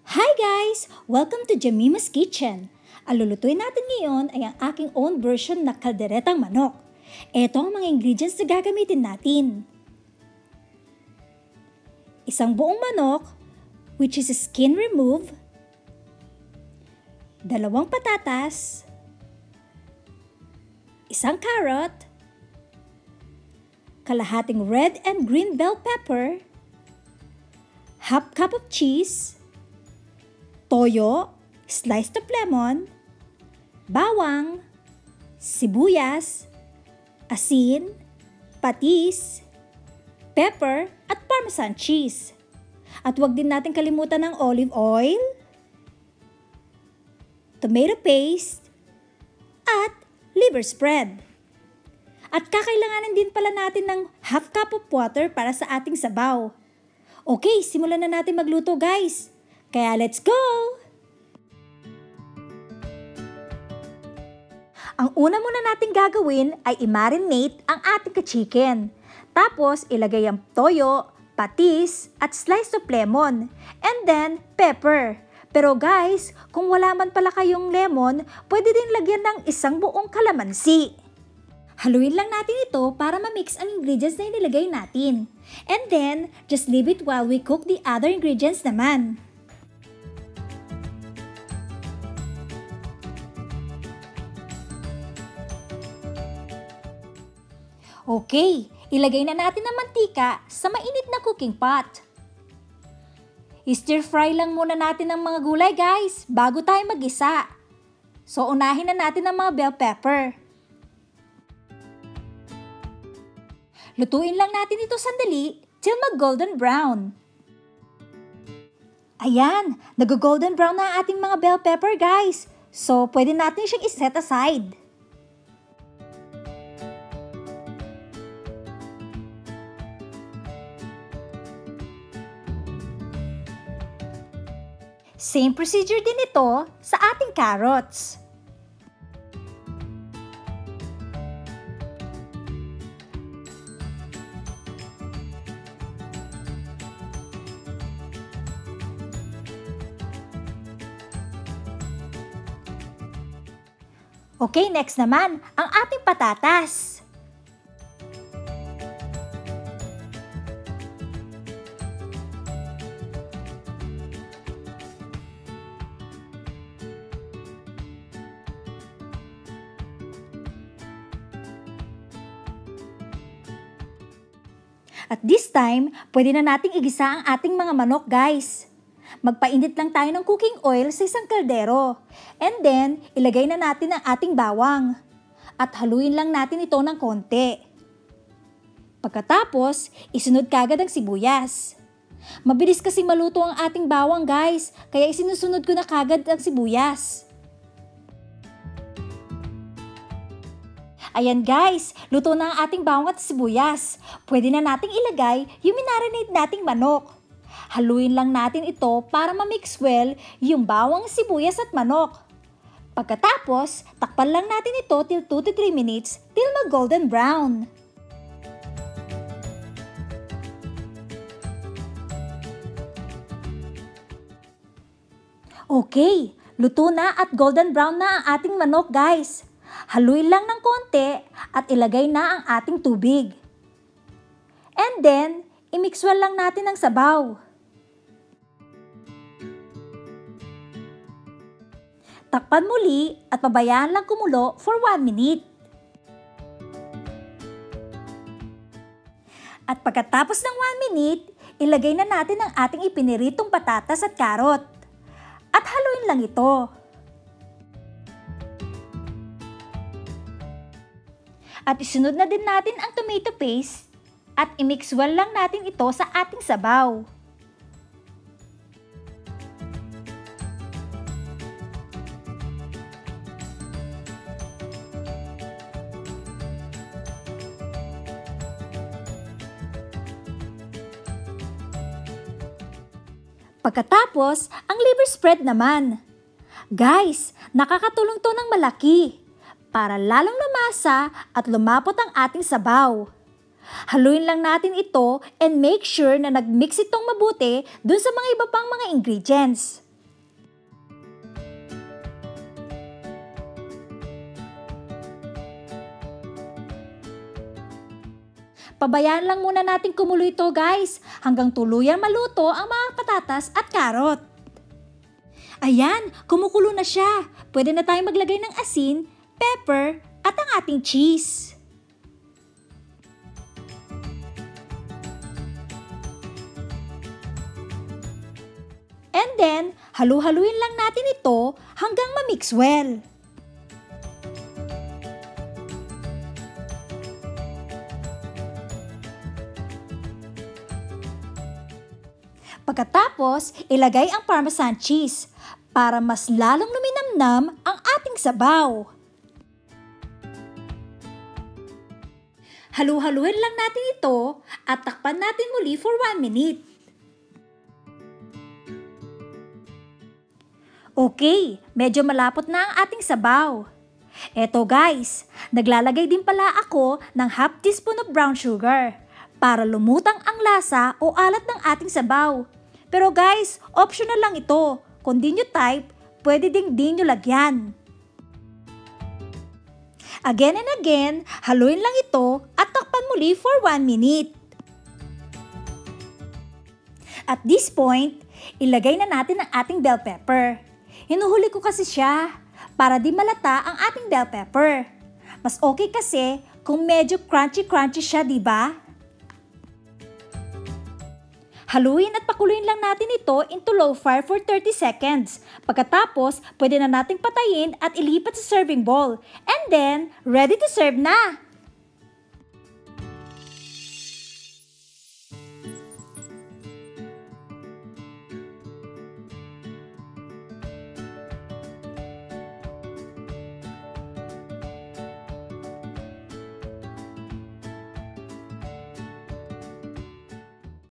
Hi guys! Welcome to Jemima's Kitchen. Ang lulutuin natin ngayon ay ang aking own version na kalderetang manok. Ito ang mga ingredients na gagamitin natin. Isang buong manok, which is skin removed. 2 patatas. Isang carrot. Kalahating red and green bell pepper. Half cup of cheese. Toyo, sliced of lemon, bawang, sibuyas, asin, patis, pepper, at parmesan cheese. At huwag din natin kalimutan ng olive oil, tomato paste, at liver spread. At kakailanganin din pala natin ng half cup of water para sa ating sabaw. Okay, simulan na natin magluto guys. Kaya let's go! Ang una muna natin gagawin ay i-marinate ang ating ka-chicken. Tapos ilagay ang toyo, patis, at slice of lemon. And then, pepper. Pero guys, kung wala man pala kayong lemon, pwede din lagyan ng isang buong kalamansi. Haluin lang natin ito para ma-mix ang ingredients na inilagay natin. And then, just leave it while we cook the other ingredients naman. Okay, ilagay na natin ang mantika sa mainit na cooking pot. I-stir fry lang muna natin ang mga gulay guys, bago tayo mag-isa. So unahin na natin ang mga bell pepper. Lutuin lang natin ito sandali till mag-golden brown. Ayan, nag-golden brown na ang ating mga bell pepper guys. So pwede natin siyang i-set aside. Same procedure din ito sa ating carrots. Okay, next naman, ang ating patatas. At this time, pwede na nating igisa ang ating mga manok guys. Magpainit lang tayo ng cooking oil sa isang kaldero. And then, ilagay na natin ang ating bawang. At haluin lang natin ito ng konti. Pagkatapos, isunod kagad ang sibuyas. Mabilis kasing maluto ang ating bawang guys, kaya isinusunod ko na kagad ang sibuyas. Ayan guys, luto na ang ating bawang at sibuyas. Pwede na nating ilagay yung minarinate nating manok. Haluin lang natin ito para ma-mix well yung bawang, sibuyas at manok. Pagkatapos, takpan lang natin ito till 2 to 3 minutes till mag-golden brown. Okay, luto na at golden brown na ang ating manok guys. Haluin lang ng konti at ilagay na ang ating tubig. And then, i-mix well lang natin ang sabaw. Takpan muli at pabayaan lang kumulo for 1 minute. At pagkatapos ng 1 minute, ilagay na natin ang ating ipiniritong patatas at karot. At haluin lang ito. At isunod na din natin ang tomato paste at i-mix well lang natin ito sa ating sabaw. Pagkatapos, ang liver spread naman. Guys, nakakatulong to ng malaki para lalong lumasa at lumapot ang ating sabaw. Haluin lang natin ito and make sure na nag-mix itong mabuti dun sa mga iba pang mga ingredients. pabayaan lang muna natin kumulo ito guys, hanggang tuluyan maluto ang mga patatas at karot. Ayan, kumukulo na siya. Pwede na tayong maglagay ng asin, pepper, at ang ating cheese. And then, halu-haluin lang natin ito hanggang ma-mix well. Pagkatapos, ilagay ang Parmesan cheese para mas lalong luminamnam ang ating sabaw. Halu-haluin lang natin ito at takpan natin muli for 1 minute. Okay, medyo malapot na ang ating sabaw. Eto guys, naglalagay din pala ako ng half teaspoon of brown sugar para lumutang ang lasa o alat ng ating sabaw. Pero guys, optional lang ito. Kung di nyo type, pwede ding di nyo lagyan. Again and again, haluin lang ito at takpan muli for 1 minute. At this point, ilagay na natin ang ating bell pepper. Hinuhuli ko kasi siya para di malata ang ating bell pepper. Mas okay kasi kung medyo crunchy siya, di ba? Haluin at pakuluin lang natin ito into low fire for 30 seconds. Pagkatapos, pwede na nating patayin at ilipat sa serving bowl. And then, ready to serve na!